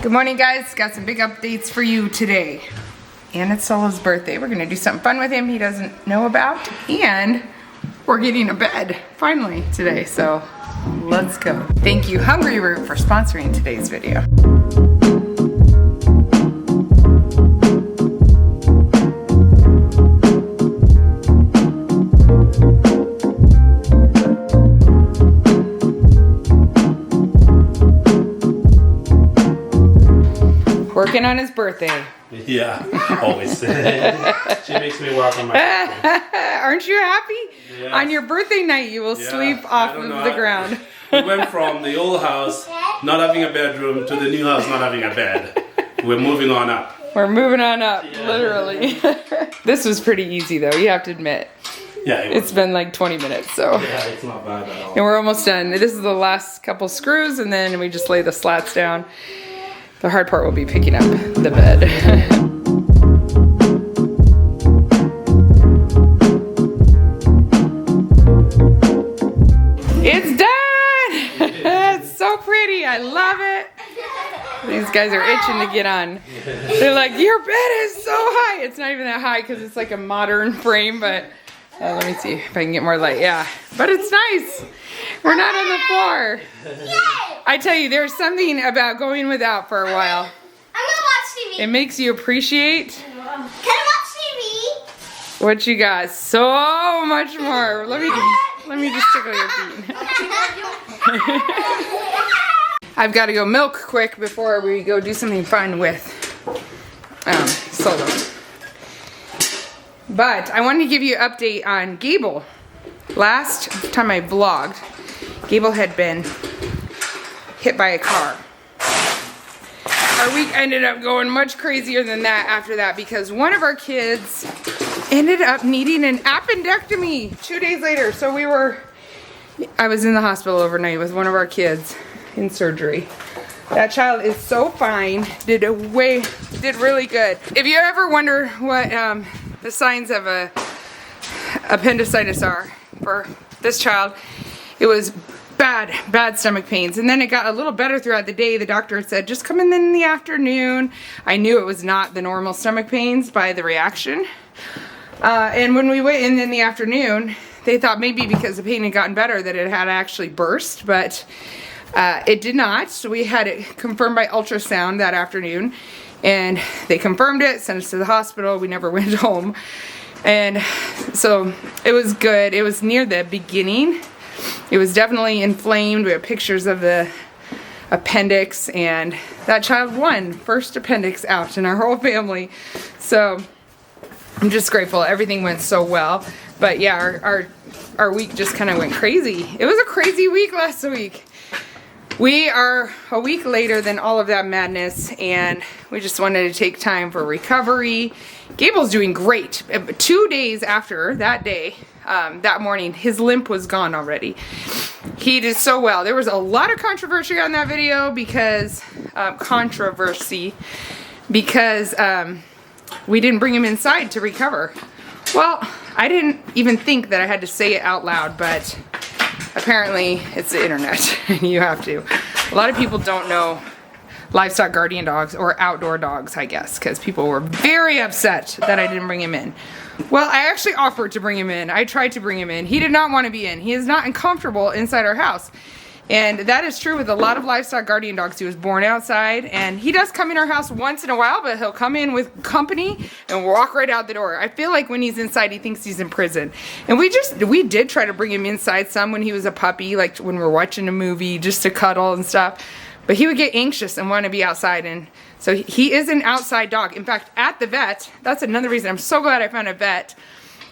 Good morning, guys. Got some big updates for you today. And it's Solo's birthday. We're gonna do something fun with him he doesn't know about. And we're getting a bed finally today. So let's go. Thank you, Hungry Root, for sponsoring today's video. Working on his birthday. Yeah, always. She makes me work on my birthday. Aren't you happy? Yes. On your birthday night, you will sleep off of the ground. We went from the old house not having a bedroom to the new house not having a bed. We're moving on up. We're moving on up, yeah. Literally. This was pretty easy, though, you have to admit. Yeah, it's been like 20 minutes, so. Yeah, it's not bad at all. And we're almost done. This is the last couple screws, and then we just lay the slats down. The hard part will be picking up the bed. It's done! It's so pretty. I love it. These guys are itching to get on. They're like, your bed is so high. It's not even that high because it's like a modern frame, but let me see if I can get more light. Yeah, but it's nice. We're not on the floor. I tell you, there's something about going without for a while. I'm gonna watch TV. It makes you appreciate. Can I watch TV? What you got? So much more. Let me just tickle your feet. I've got to go milk quick before we go do something fun with Solo. But I wanted to give you an update on Gable. Last time I vlogged, Gable had been hit by a car. Our week ended up going much crazier than that after that because one of our kids ended up needing an appendectomy 2 days later. So I was in the hospital overnight with one of our kids in surgery. That child is so fine, did really good. If you ever wonder what the signs of a appendicitis are for this child, it was bad stomach pains, and then it got a little better throughout the day. The doctor said just come in the afternoon. I knew it was not the normal stomach pains by the reaction, and when we went in the afternoon, they thought maybe because the pain had gotten better that it had actually burst, but it did not. So we had it confirmed by ultrasound that afternoon, and they confirmed it, sent us to the hospital. We never went home, and so it was good. It was near the beginning. It was definitely inflamed. We have pictures of the appendix, and that child won first appendix out in our whole family. So I'm just grateful. Everything went so well. But yeah, our week just kind of went crazy. It was a crazy week last week. We are a week later than all of that madness, and we just wanted to take time for recovery. Gable's doing great. 2 days after that day, that morning, his limp was gone already. He did so well. There was a lot of controversy on that video because we didn't bring him inside to recover. Well, I didn't even think that I had to say it out loud, but apparently it's the internet. You have to. A lot of people don't know livestock guardian dogs or outdoor dogs, I guess, because people were very upset that I didn't bring him in. Well, I actually offered to bring him in. I tried to bring him in. He did not want to be in. He is not uncomfortable inside our house. And that is true with a lot of livestock guardian dogs. He was born outside, and he does come in our house once in a while, but he'll come in with company and walk right out the door. I feel like when he's inside, he thinks he's in prison. And we did try to bring him inside some when he was a puppy, like when we're watching a movie, just to cuddle and stuff. But he would get anxious and want to be outside, and so he is an outside dog. In fact, at the vet, that's another reason I'm so glad I found a vet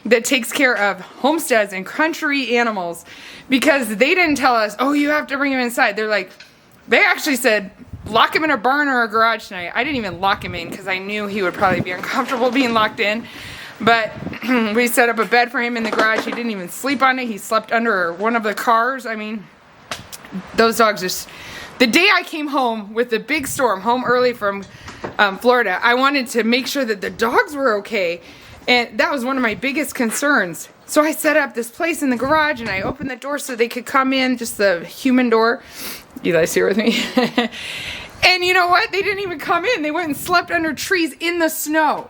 that takes care of homesteads and country animals, because they didn't tell us, oh, you have to bring him inside. They actually said, lock him in a barn or a garage tonight. I didn't even lock him in because I knew he would probably be uncomfortable being locked in. But we set up a bed for him in the garage. He didn't even sleep on it. He slept under one of the cars. I mean, those dogs just... The day I came home with the big storm, home early from Florida, I wanted to make sure that the dogs were okay. And that was one of my biggest concerns. So I set up this place in the garage, and I opened the door so they could come in, just the human door. Eli's here with me. And you know what? They didn't even come in. They went and slept under trees in the snow.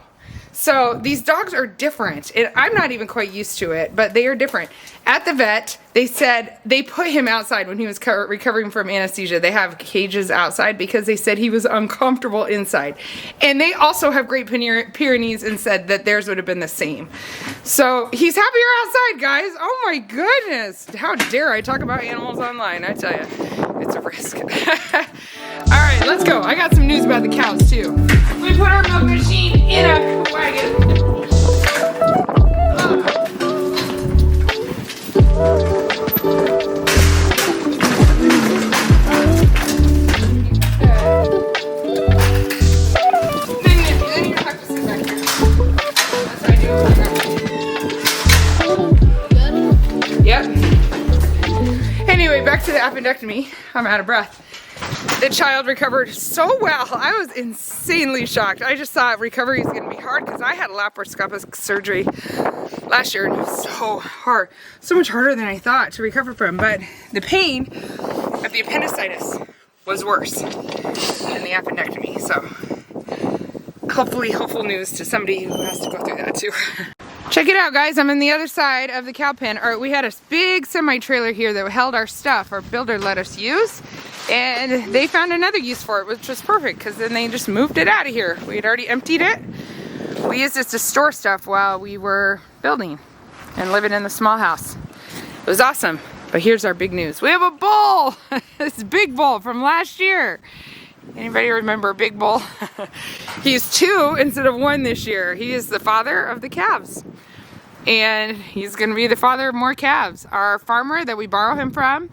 So these dogs are different. I'm not even quite used to it, but they are different. At the vet, they said they put him outside when he was recovering from anesthesia. They have cages outside because they said he was uncomfortable inside. And they also have Great Pyrenees and said that theirs would have been the same. So he's happier outside, guys. Oh my goodness. How dare I talk about animals online? I tell you, it's a risk. All right, let's go. I got some news about the cows too. We put our milk machine in a wagon. Then you have to sit back here. That's what I do. Yep. Anyway, back to the appendectomy. I'm out of breath. The child recovered so well. I was insanely shocked. I just thought recovery is going to be hard because I had a laparoscopic surgery last year and it was so hard. So much harder than I thought to recover from. But the pain of the appendicitis was worse than the appendectomy. So hopefully hopeful news to somebody who has to go through that too. Check it out, guys. I'm on the other side of the cow pen. We had a big semi-trailer here that held our stuff our builder let us use. And they found another use for it, which was perfect because then they just moved it out of here. We had already emptied it. We used it to store stuff while we were building and living in the small house. It was awesome. But here's our big news. We have a bull! This big bull from last year. Anybody remember Big Bull? He's 2 instead of 1 this year. He is the father of the calves. And he's gonna be the father of more calves. Our farmer that we borrow him from,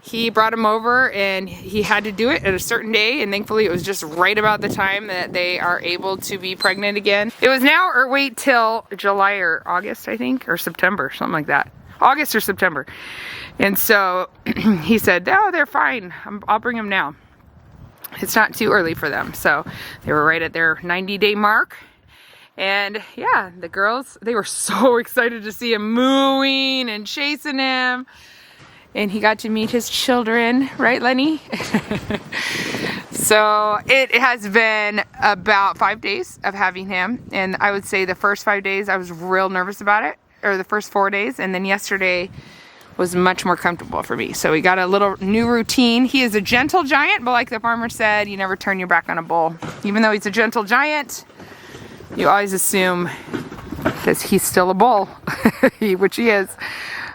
he brought him over and he had to do it at a certain day, and thankfully it was just right about the time that they are able to be pregnant again. It was now or wait till July or August, I think, or September, something like that. August or September. And so he said, oh, they're fine. I'll bring them now. It's not too early for them. So they were right at their 90-day mark. And yeah, the girls, they were so excited to see him mooing and chasing him. And he got to meet his children, right, Lenny? So it has been about 5 days of having him. And I would say the first 5 days I was real nervous about it, or the first 4 days. And then yesterday was much more comfortable for me. So we got a little new routine. He is a gentle giant, but like the farmer said, you never turn your back on a bull. Even though he's a gentle giant, you always assume that he's still a bull, which he is.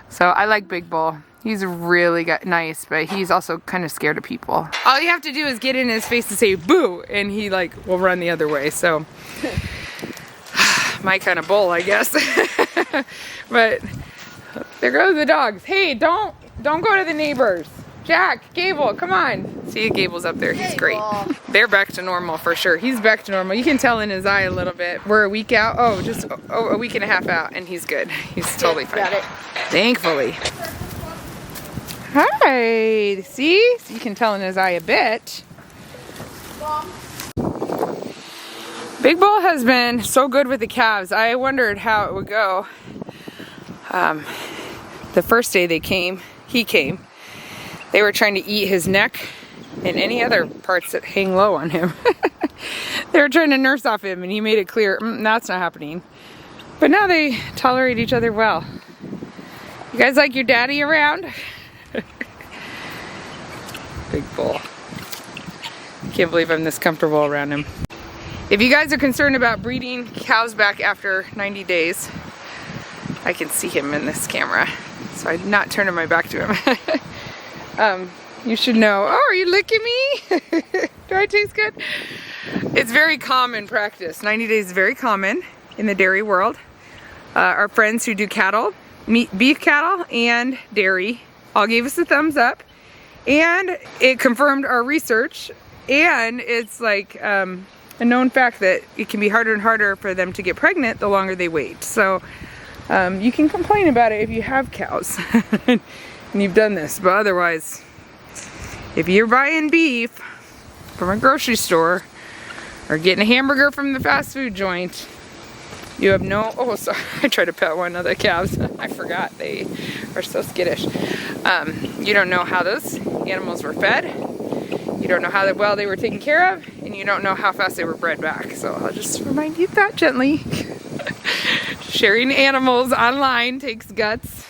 So I like Big Bull. He's really nice, but he's also kind of scared of people. All you have to do is get in his face and say boo, and he like will run the other way. So my kind of bull, I guess. But there go the dogs. Hey, don't go to the neighbors. Jack, Gable, come on. See, Gable's up there. He's great. They're back to normal for sure. He's back to normal. You can tell in his eye a little bit. We're a week out. Oh, just a week and a half out, and he's good. He's totally fine. Got it. Thankfully. Hi. See? You can tell in his eye a bit. Big Bull has been so good with the calves. I wondered how it would go. The first day he came. They were trying to eat his neck and any other parts that hang low on him. They were trying to nurse off him, and he made it clear, that's not happening. But now they tolerate each other well. You guys like your daddy around? Big Bull. Can't believe I'm this comfortable around him. If you guys are concerned about breeding cows back after 90 days, I can see him in this camera, so I'm not turning my back to him. You should know. Oh, are you licking me? Do I taste good? It's very common practice. 90 days is very common in the dairy world. Our friends who do cattle, beef cattle and dairy, all gave us a thumbs up, and it confirmed our research. And it's like a known fact that it can be harder and harder for them to get pregnant the longer they wait. So you can complain about it if you have cows and you've done this, but otherwise, if you're buying beef from a grocery store or getting a hamburger from the fast food joint, you have no, oh sorry, I tried to pet one of the calves. I forgot, they are so skittish. You don't know how those animals were fed. You You don't know how well they were taken care of, and you don't know how fast they were bred back. So I'll just remind you that gently. Sharing animals online takes guts.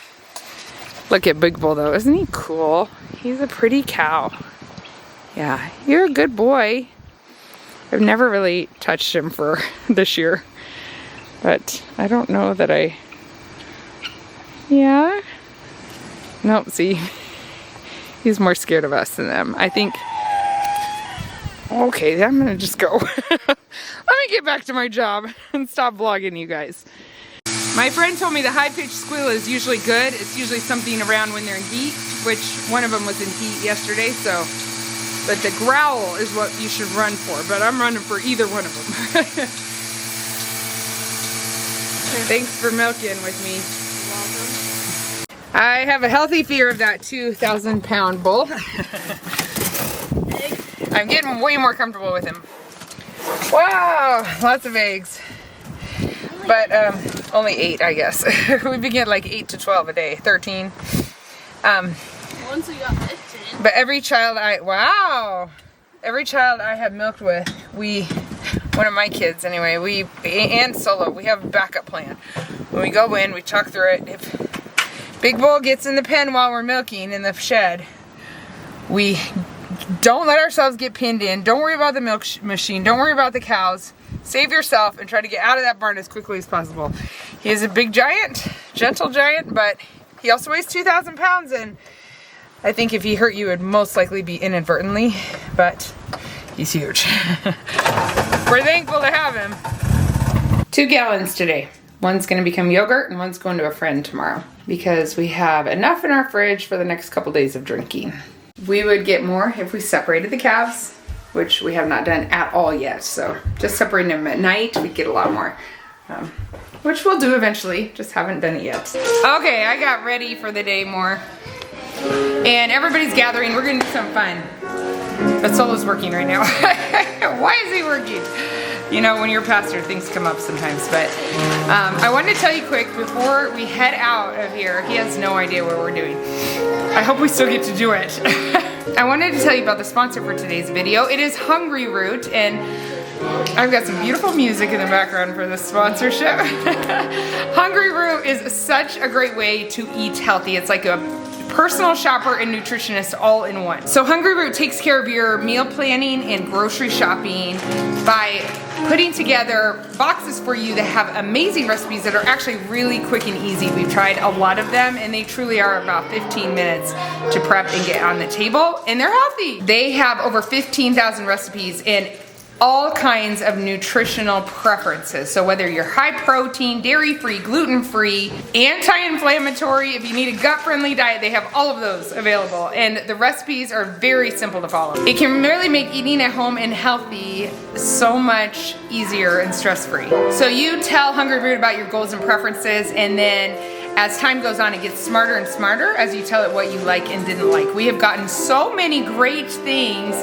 Look at Big Bull though, isn't he cool? He's a pretty cow. Yeah, you're a good boy. I've never really touched him for this year, but I don't know that yeah. Nope, see, he's more scared of us than them. I think, okay, I'm gonna just go. Let me get back to my job and stop vlogging you guys. My friend told me the high-pitched squeal is usually good. It's usually something around when they're in heat, which one of them was in heat yesterday, so. But the growl is what you should run for, but I'm running for either one of them. Thanks for milking with me. I have a healthy fear of that 2,000-pound bull. I'm getting way more comfortable with him. Wow, lots of eggs. But only 8, I guess. We begin like 8 to 12 a day, 13. Once we got 15. But every child every child I have milked with, one of my kids anyway, and Solo, we have a backup plan. When we go in, we talk through it. If Big Bull gets in the pen while we're milking in the shed, we don't let ourselves get pinned in. Don't worry about the milk machine. Don't worry about the cows. Save yourself and try to get out of that barn as quickly as possible. He is a big giant, gentle giant, but he also weighs 2,000 pounds, and I think if he hurt you, it would most likely be inadvertently, but he's huge. We're thankful to have him. 2 gallons today. One's gonna become yogurt and one's going to a friend tomorrow because we have enough in our fridge for the next couple days of drinking. We would get more if we separated the calves, which we have not done at all yet. So just separating them at night, we get a lot more. Which we'll do eventually, just haven't done it yet. Okay, I got ready for the day more. And everybody's gathering, we're gonna do something fun. But Solo's working right now. Why is he working? You know, when you're a pastor, things come up sometimes. But I wanted to tell you quick, before we head out of here, he has no idea what we're doing. I hope we still get to do it. I wanted to tell you about the sponsor for today's video. It is Hungry Root, and I've got some beautiful music in the background for this sponsorship. Hungry Root is such a great way to eat healthy. It's like a personal shopper and nutritionist all in one. So Hungry Root takes care of your meal planning and grocery shopping by putting together boxes for you that have amazing recipes that are actually really quick and easy. We've tried a lot of them and they truly are about 15 minutes to prep and get on the table, and they're healthy. They have over 15,000 recipes and all kinds of nutritional preferences. So whether you're high protein, dairy-free, gluten-free, anti-inflammatory, if you need a gut-friendly diet, they have all of those available. And the recipes are very simple to follow. It can really make eating at home and healthy so much easier and stress-free. So you tell Hungry Root about your goals and preferences, and then as time goes on, it gets smarter and smarter as you tell it what you like and didn't like. We have gotten so many great things,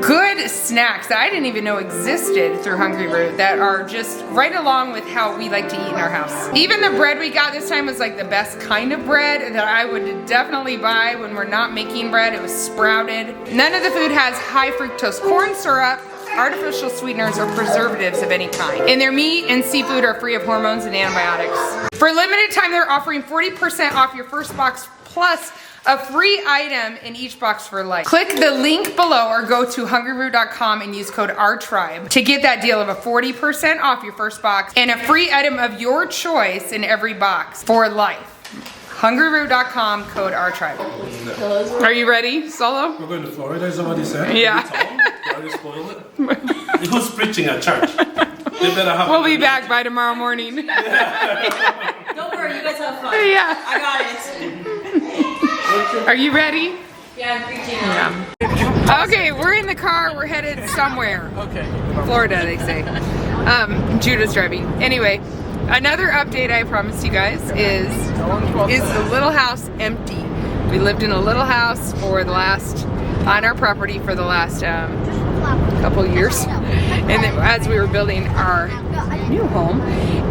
good snacks that I didn't even know existed through Hungry Root that are just right along with how we like to eat in our house. Even the bread we got this time was like the best kind of bread that I would definitely buy when we're not making bread. It was sprouted. None of the food has high fructose corn syrup, artificial sweeteners, or preservatives of any kind. And their meat and seafood are free of hormones and antibiotics. For a limited time, they're offering 40% off your first box plus a free item in each box for life. Click the link below or go to hungryroot.com and use code ourtribe to get that deal of a 40% off your first box and a free item of your choice in every box for life. hungryroot.com, code ourtribe. Are you ready, Solo? We're going to Florida, is that what he said? Yeah. You already spoiled it? Who's preaching at church? They better have We'll be back by tomorrow morning. Don't worry, you guys have fun. Yeah. I got it. Are you ready? Yeah, I'm preaching. Yeah. Okay, we're in the car. We're headed somewhere. Okay. Florida, they say. Judah's driving. Anyway, another update I promised you guys is the little house empty? We lived in a little house for the last, on our property for the last couple years, and then as we were building our new home,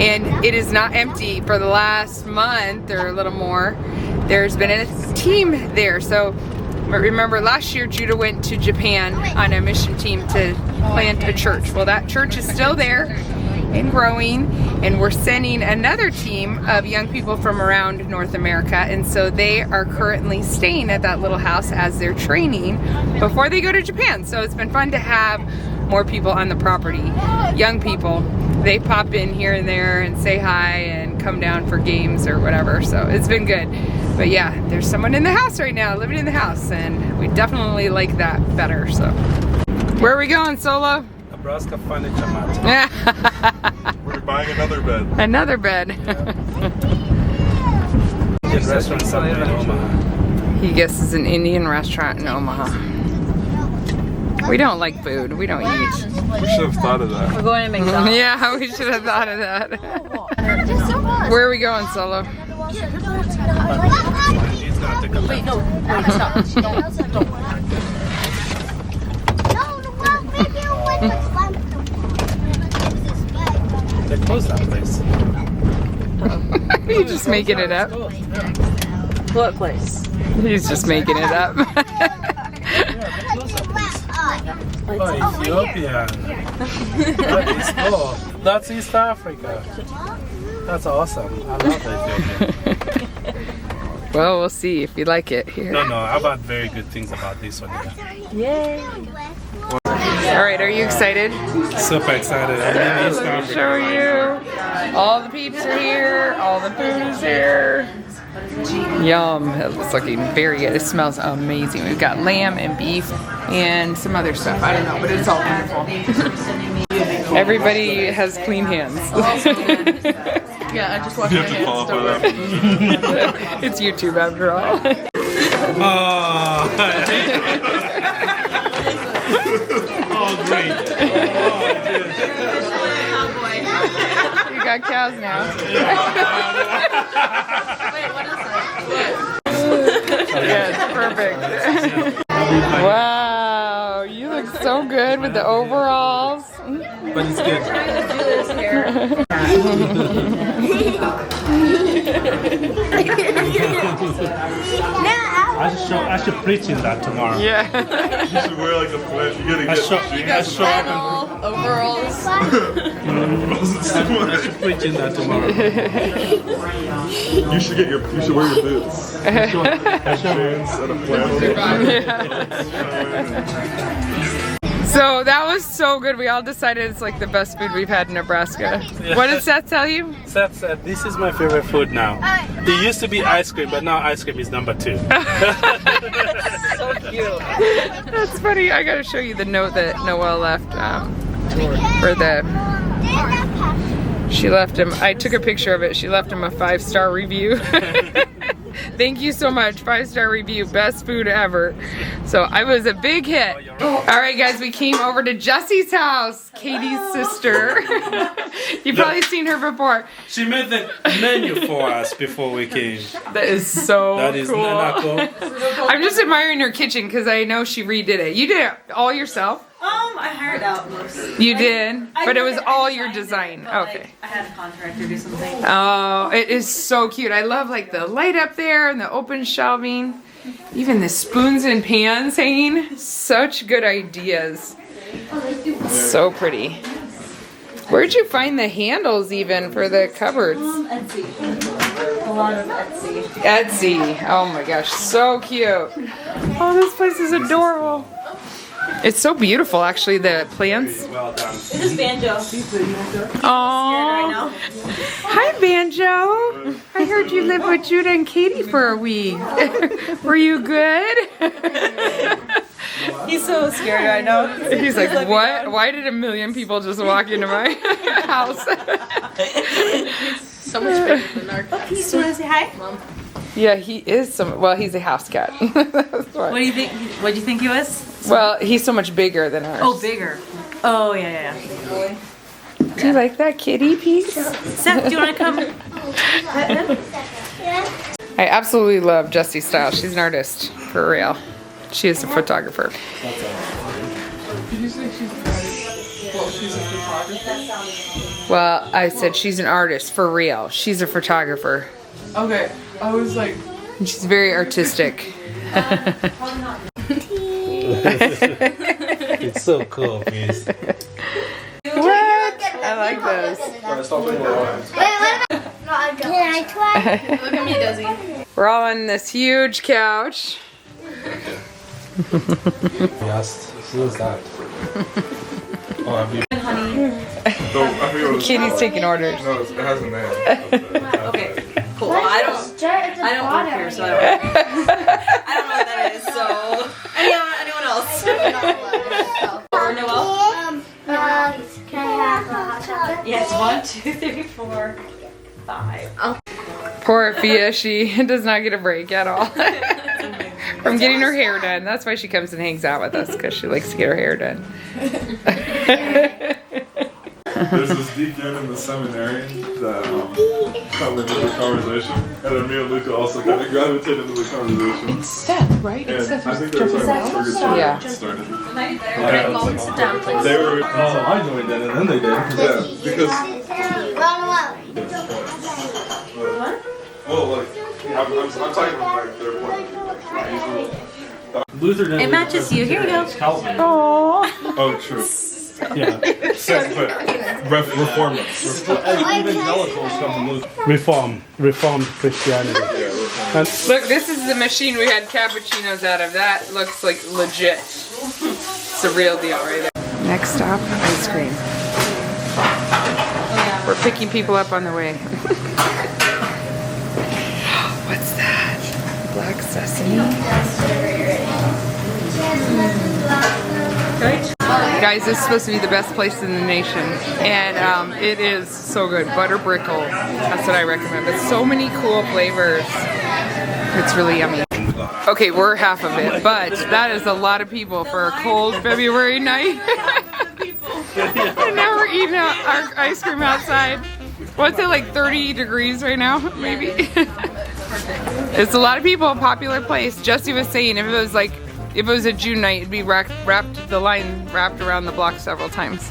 and it is not empty for the last month or a little more. There's been a team there, so But remember, last year Judah went to Japan on a mission team to plant a church. Well, that church is still there and growing, and we're sending another team of young people from around North America, and so they are currently staying at that little house as they're training before they go to Japan. So it's been fun to have more people on the property, young people. They pop in here and there and say hi and come down for games or whatever, so it's been good. But yeah, there's someone in the house right now, living in the house, and we definitely like that better. So where are we going, Solo? Nebraska Furniture Mart. We're buying another bed. Another bed. Indian restaurant somewhere in Omaha. He guesses an Indian restaurant in Omaha. We don't like food. We don't eat. We should have thought of that. We're going to McDonald's. Yeah, we should have thought of that. Where are we going, Solo? He's gonna take a Wait, no. Wait, stop. Don't. They closed that place. He's just making it up. What place? He's just making it up. Oh, Ethiopia. That is cool. That's East Africa. That's awesome. I love Ethiopia. Well, we'll see if you like it here. No, I've heard very good things about this one. Yay. All right, are you excited? Super excited. I'm in East Let me Africa. show you. All the peeps are here. All the food is here. Yum. It's looking very good. It smells amazing. We've got lamb and beef and some other stuff. I don't know, but it's all wonderful. Everybody has clean hands. Yeah, I just washed You my have to hands. qualify Don't that. worry. It's YouTube after all. Oh, great. You got cows now. Wait, what is Yes, perfect. Wow, you look so good with the overalls. But it's good. I should preach in that tomorrow. Yeah. You should wear like a flip. You gotta get I show up overalls. and preach in that tomorrow. You should wear your boots. Jeans and a flannel. So that was so good. We all decided it's like the best food we've had in Nebraska. What did Seth tell you? Seth said, this is my favorite food now. It used to be ice cream, but now ice cream is number 2. So cute. That's funny. I gotta show you the note that Noelle left for the. She left him. I took a picture of it. She left him a 5-star review. Thank you so much. 5-star review. Best food ever. So I was a big hit. All right, guys, we came over to Jesse's house, Katie's sister. You've probably seen her before. She made the menu for us before we came. That is so That is cool. not cool. I'm just admiring her kitchen because I know she redid it. You did it all yourself? I hired out most. You did? But it was all your design. Okay. I had a contractor do something. Oh, it is so cute. I love like the light up there and the open shelving. Even the spoons and pans hanging. Such good ideas. So pretty. Where'd you find the handles even for the cupboards? Etsy. A lot of Etsy. Etsy. Oh my gosh, so cute. Oh, this place is adorable. It's so beautiful, actually, the plants. Well done. This is Banjo. Oh, hi, Banjo. I heard you lived with Judah and Katie for a week. Were you good? He's so scared right now. He's like, what? Why did a million people just walk into my house? So much bigger than our cats. You just want to say hi? Yeah, he is well, he's a house cat. That's why. What do you think? What do you think he was? Well, he's so much bigger than ours. Oh, bigger. Oh, yeah. Do you like that kitty piece? Seth, do you want to come? I absolutely love Jesse's style. She's an artist, for real. She is a photographer. Did you say she's a photographer? Well, I said she's an artist, for real. She's a photographer. Okay, I was like, She's very artistic. It's so cool, Reese. What? I like those. Can I try? Look at me, Desi. We're all on this huge couch. Yes, who is that? Oh, have you? Katie's taking orders. No, it has a name. Okay, cool. Well, I don't work here, so I don't know what that is. So anyone else? Or Noelle? Can I have a hot chocolate? Yes. 1, 2, 3, 4, 5. Poor Fia, she does not get a break at all from getting her hair done. That's why she comes and hangs out with us, because she likes to get her hair done. There's this deep young in the seminary that kind of into the conversation, and then me and Luka also kind of gravitated into the conversation. It's Seth, right? And It's Seth. I think they were talking about purgatory Yeah. started. Sit down, please. They were. Oh, I joined in, and then they did. Yeah, because. Well, like, I'm talking about like their point. Luther didn't. It matches you. Here we go. Calvin. Oh, true. Yeah. But reformers. Evangelicals come from Luther. Reformed Christianity. And Look, this is the machine we had cappuccinos out of. That looks like legit. It's the real deal right there. Next stop, ice cream. We're picking people up on the way. What's that? Black sesame. Guys, this is supposed to be the best place in the nation, and it is so good. Butter brickle, that's what I recommend. But so many cool flavors. It's really yummy. Okay, we're half of it, but that is a lot of people for a cold February night. And now we're eating our ice cream outside. What's it, like 30 degrees right now, maybe? It's a lot of people, a popular place. Jesse was saying if it was a June night, it'd be the line wrapped around the block several times.